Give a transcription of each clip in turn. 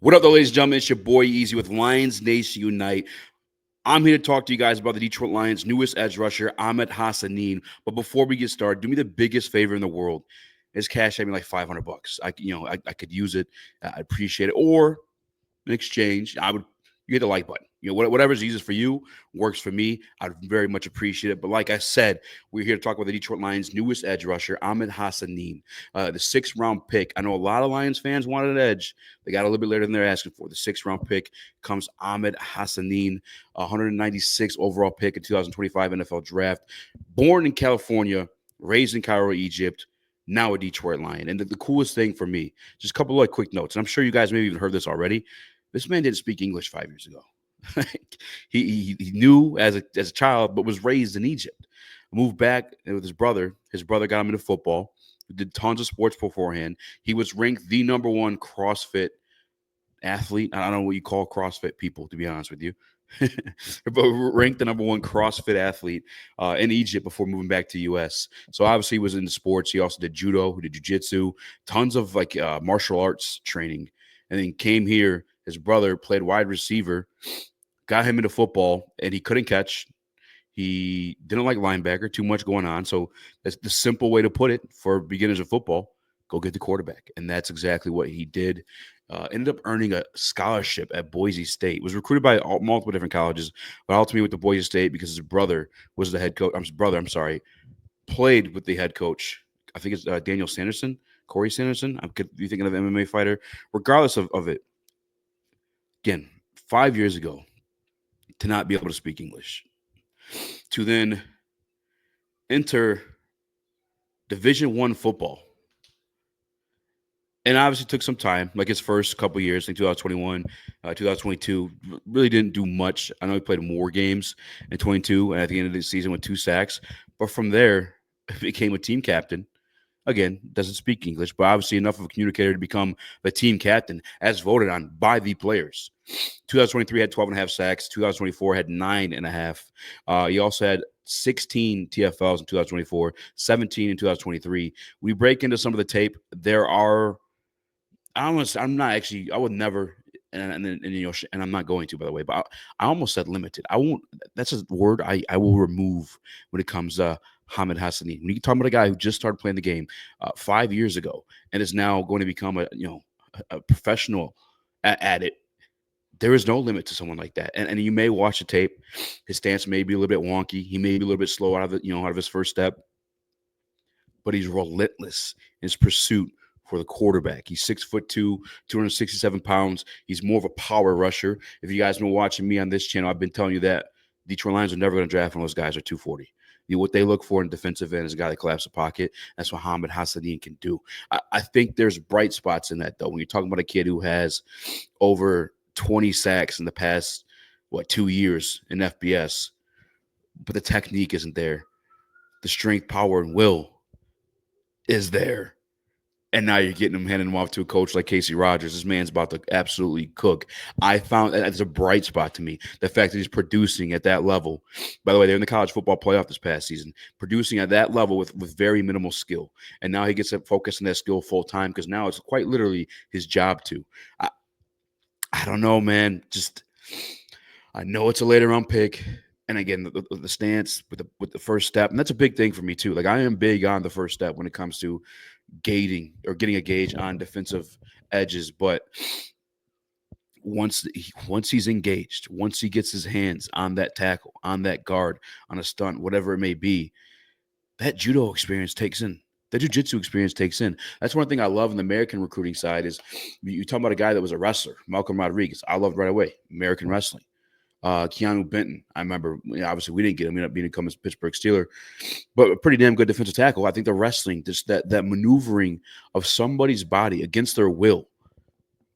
What up, though, ladies and gentlemen? It's your boy Easy with Lions Nation Unite. I'm here to talk to you guys about the Detroit Lions' newest edge rusher, Ahmed Hassanein. But before we get started, do me the biggest favor in the world: is cash at me like $500. I could use it. I appreciate it. Or in exchange, you hit the like button. Whatever's easiest for you works for me. I'd very much appreciate it. But like I said, we're here to talk about the Detroit Lions' newest edge rusher, Ahmed Hassanein, the sixth-round pick. I know a lot of Lions fans wanted an edge. They got a little bit later than they're asking for. The sixth-round pick comes Ahmed Hassanein, 196 overall pick in 2025 NFL Draft. Born in California, raised in Cairo, Egypt, now a Detroit Lion. And the coolest thing for me, just a couple of quick notes, and I'm sure you guys maybe even heard this already. This man didn't speak English 5 years ago. he knew as a child, but was raised in Egypt. Moved back with his brother. His brother got him into football. Did tons of sports beforehand. He was ranked the number one CrossFit athlete. I don't know what you call CrossFit people, to be honest with you. But ranked the number one CrossFit athlete in Egypt before moving back to the U.S. So obviously he was into sports. He also did judo, he did jiu-jitsu, tons of martial arts training, and then came here. His brother played wide receiver, got him into football, and he couldn't catch. He didn't like linebacker, too much going on. So that's the simple way to put it for beginners of football: go get the quarterback. And that's exactly what he did. Ended up earning a scholarship at Boise State. Was recruited by multiple different colleges, but ultimately with the Boise State because his brother was the head coach. Played with the head coach. I think it's Daniel Sanderson, Corey Sanderson. I could be thinking of an MMA fighter. Regardless of it, again, 5 years ago, to not be able to speak English, to then enter Division I football. And obviously took some time, like his first couple years, like 2021, 2022, really didn't do much. I know he played more games in 22, and at the end of the season with 2 sacks. But from there, became a team captain. Again, doesn't speak English, but obviously enough of a communicator to become the team captain as voted on by the players. 2023 had 12 and a half sacks. 2024 had 9.5. He also had 16 TFLs in 2024, 17 in 2023. We break into some of the tape. There are, I'm not actually, I would never, and I'm not going to, by the way, but I almost said limited. I won't, that's a word I will remove when it comes to Ahmed Hassanein. When you talk about a guy who just started playing the game 5 years ago and is now going to become a professional at it, there is no limit to someone like that. And you may watch the tape. His stance may be a little bit wonky. He may be a little bit slow out of his first step, but he's relentless in his pursuit for the quarterback. He's 6'2", 267 pounds. He's more of a power rusher. If you guys been watching me on this channel, I've been telling you that Detroit Lions are never going to draft one of those guys at 240. What they look for in defensive end is a guy that collapses the pocket. That's what Ahmed Hassanein can do. I think there's bright spots in that, though. When you're talking about a kid who has over 20 sacks in the past, 2 years in FBS, but the technique isn't there. The strength, power, and will is there. And now you're getting him, handing him off to a coach like Casey Rogers. This man's about to absolutely cook. I found that it's a bright spot to me. The fact that he's producing at that level. By the way, they're in the college football playoff this past season. Producing at that level with very minimal skill. And now he gets to focus on that skill full time because now it's quite literally his job to. I don't know, man. I know it's a later round pick. And again, the stance with the first step. And that's a big thing for me, too. Like, I am big on the first step when it comes to gating or getting a gauge on defensive edges. But once he's engaged, once he gets his hands on that tackle, on that guard, on a stunt, whatever it may be, that judo experience takes in. The jiu-jitsu experience takes in. That's one thing I love in the American recruiting side is you talk about a guy that was a wrestler, Malcolm Rodriguez. I loved right away, American wrestling. Keanu Benton, I remember, obviously we didn't get him. He ended up becoming a Pittsburgh Steeler, but a pretty damn good defensive tackle. I think the wrestling, just that maneuvering of somebody's body against their will.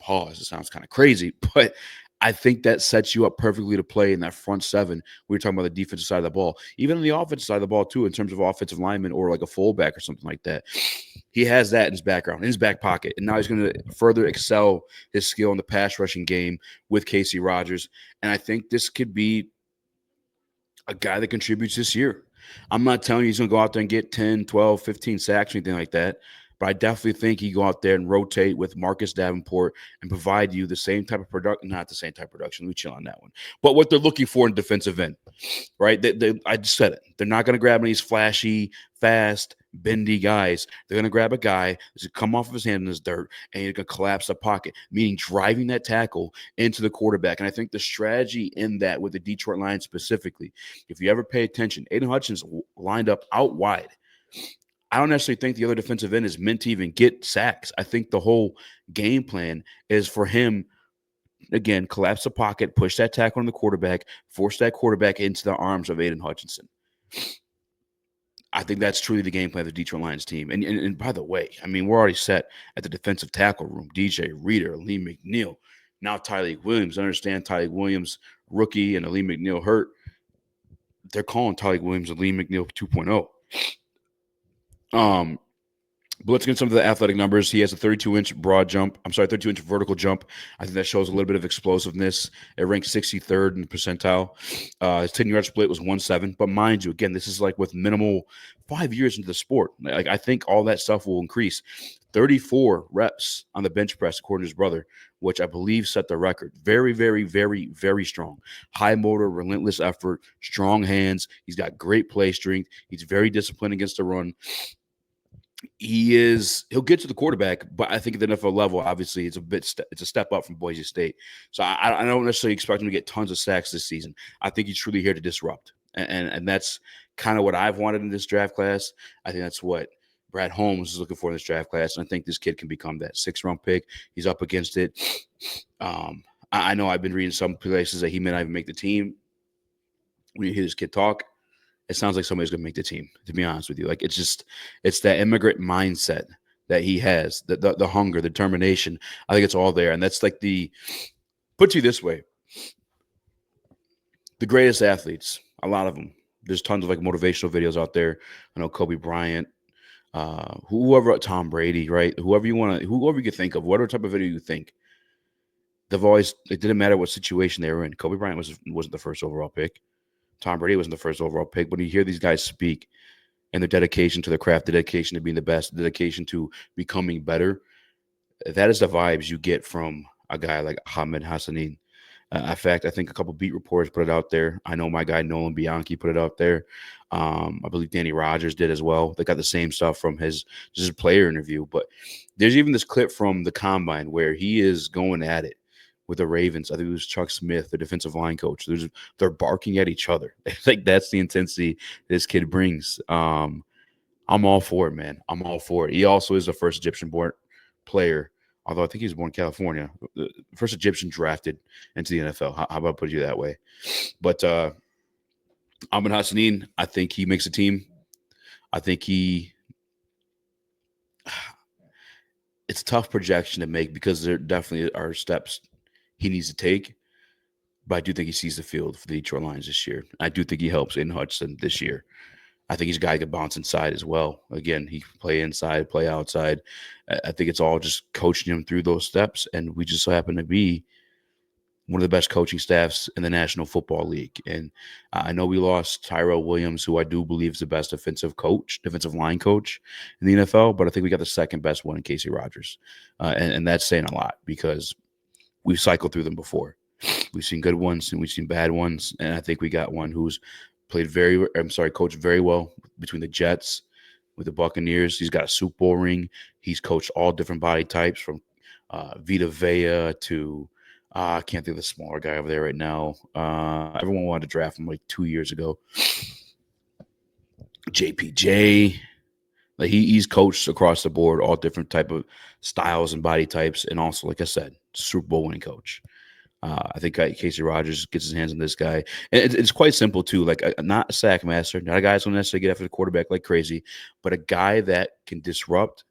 Pause. It sounds kind of crazy, but I think that sets you up perfectly to play in that front seven. We were talking about the defensive side of the ball, even on the offensive side of the ball too, in terms of offensive lineman or like a fullback or something like that. He has that in his background, in his back pocket, and now he's going to further excel his skill in the pass rushing game with Casey Rogers. And I think this could be a guy that contributes this year. I'm not telling you he's going to go out there and get 10, 12, 15 sacks or anything like that, But I definitely think he go out there and rotate with Marcus Davenport and provide you the same type of production, not the same type of production. Let me chill on that one. But what they're looking for in defensive end, right? I just said it. They're not going to grab any of these flashy, fast, bendy guys. They're going to grab a guy that's going to come off of his hand in his dirt and he's going to collapse the pocket, meaning driving that tackle into the quarterback. And I think the strategy in that with the Detroit Lions specifically, if you ever pay attention, Aidan Hutchinson lined up out wide. I don't necessarily think the other defensive end is meant to even get sacks. I think the whole game plan is for him, again, collapse the pocket, push that tackle on the quarterback, force that quarterback into the arms of Aidan Hutchinson. I think that's truly the game plan of the Detroit Lions team. And by the way, I mean, we're already set at the defensive tackle room. DJ Reader, Lee McNeil, now Tyleik Williams. I understand Tyleik Williams, rookie, and Lee McNeil hurt. They're calling Tyleik Williams and Lee McNeil 2.0. But let's get some of the athletic numbers. He has a 32-inch broad jump. 32-inch vertical jump. I think that shows a little bit of explosiveness. It ranks 63rd in the percentile. His 10-yard split was 1.7. But mind you, again, this is like with minimal 5 years into the sport. Like I think all that stuff will increase. 34 reps on the bench press, according to his brother, which I believe set the record. Very, very, very, very strong. High motor, relentless effort, strong hands. He's got great play strength. He's very disciplined against the run. He'll get to the quarterback, but I think at the NFL level, obviously, it's a step up from Boise State. So I don't necessarily expect him to get tons of sacks this season. I think he's truly here to disrupt, and that's kind of what I've wanted in this draft class. I think that's what Brad Holmes is looking for in this draft class, and I think this kid can become that 6th-round pick. He's up against it. I know I've been reading some places that he may not even make the team. When you hear this kid talk, it sounds like somebody's going to make the team, to be honest with you. Like, it's that immigrant mindset that he has, the hunger, the determination. I think it's all there. And that's like put to you this way, the greatest athletes, a lot of them, there's tons of like motivational videos out there. I know Kobe Bryant, whoever, Tom Brady, right? Whoever you can think of, whatever type of video you think, they've always, it didn't matter what situation they were in. Kobe Bryant wasn't the first overall pick. Tom Brady wasn't the first overall pick, but you hear these guys speak and their dedication to the craft, the dedication to being the best, the dedication to becoming better. That is the vibes you get from a guy like Ahmed Hassanein. In fact, I think a couple beat reporters put it out there. I know my guy Nolan Bianchi put it out there. I believe Danny Rogers did as well. They got the same stuff from his player interview. But there's even this clip from the Combine where he is going at it with the Ravens. I think it was Chuck Smith, the defensive line coach. They're barking at each other. Like, that's the intensity this kid brings. I'm all for it, man. I'm all for it. He also is the first Egyptian-born player, although I think he was born in California, the first Egyptian drafted into the NFL. How about I put you that way? But Ahmed Hassanein, I think he makes a team. I think it's a tough projection to make because there definitely are steps he needs to take, but I do think he sees the field for the Detroit Lions this year. I do think he helps Aidan Hutchinson this year. I think he's a guy who can bounce inside as well. Again, he can play inside, play outside. I think it's all just coaching him through those steps, and we just so happen to be one of the best coaching staffs in the National Football League. And I know we lost Tyrell Williams, who I do believe is the best defensive line coach in the NFL, but I think we got the second best one in Casey Rogers. And that's saying a lot because we've cycled through them before. We've seen good ones and we've seen bad ones. And I think we got one who's coached very well between the Jets, with the Buccaneers. He's got a Super Bowl ring. He's coached all different body types from Vita Vea to I can't think of the smaller guy over there right now. Everyone wanted to draft him like 2 years ago. JPJ. Like he's coached across the board, all different type of styles and body types, and also, like I said, Super Bowl winning coach. I think Casey Rogers gets his hands on this guy, and it's quite simple too. Like not a sack master, not a guy who's going to necessarily get after the quarterback like crazy, but a guy that can disrupt,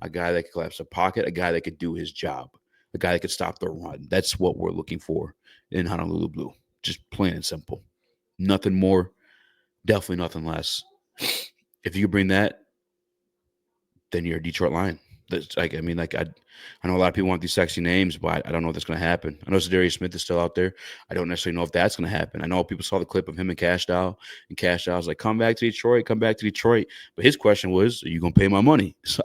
a guy that can collapse a pocket, a guy that could do his job, a guy that could stop the run. That's what we're looking for in Honolulu Blue. Just plain and simple. Nothing more, definitely nothing less. If you bring that, then you're a Detroit Lion. Like, I mean, like I know a lot of people want these sexy names, but I don't know if that's going to happen. I know Zadarius Smith is still out there. I don't necessarily know if that's going to happen. I know people saw the clip of him and Cash Dow, and Cash Dow was like, "Come back to Detroit, come back to Detroit." But his question was, "Are you going to pay my money?" So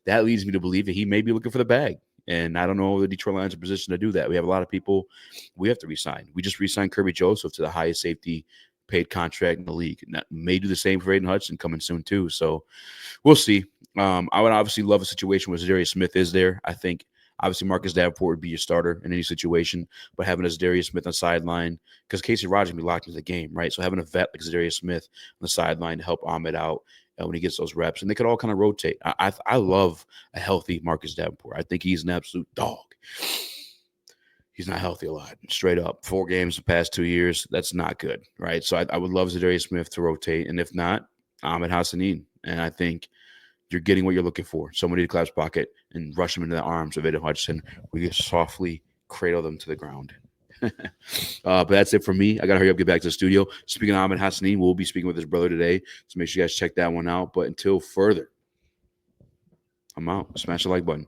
that leads me to believe that he may be looking for the bag. And I don't know if the Detroit Lions are in position to do that. We have a lot of people we have to resign. We just re-signed Kirby Joseph to the highest safety paid contract in the league. And that may do the same for Aidan Hutchinson coming soon too. So we'll see. I would obviously love a situation where Zadarius Smith is there. I think obviously Marcus Davenport would be your starter in any situation, but having a Zadarius Smith on the sideline, because Casey Rogers can be locked into the game, right? So having a vet like Zadarius Smith on the sideline to help Ahmed out when he gets those reps, and they could all kind of rotate. I love a healthy Marcus Davenport. I think he's an absolute dog. He's not healthy a lot, straight up. 4 games the past 2 years, that's not good, right? So I would love Zadarius Smith to rotate, and if not, Ahmed Hassanein. And I think you're getting what you're looking for. Somebody to collapse pocket and rush them into the arms of Aidan Hutchinson. We can softly cradle them to the ground. But that's it for me. I got to hurry up, get back to the studio. Speaking of Ahmed Hassanein, we'll be speaking with his brother today. So make sure you guys check that one out. But until further, I'm out. Smash the like button.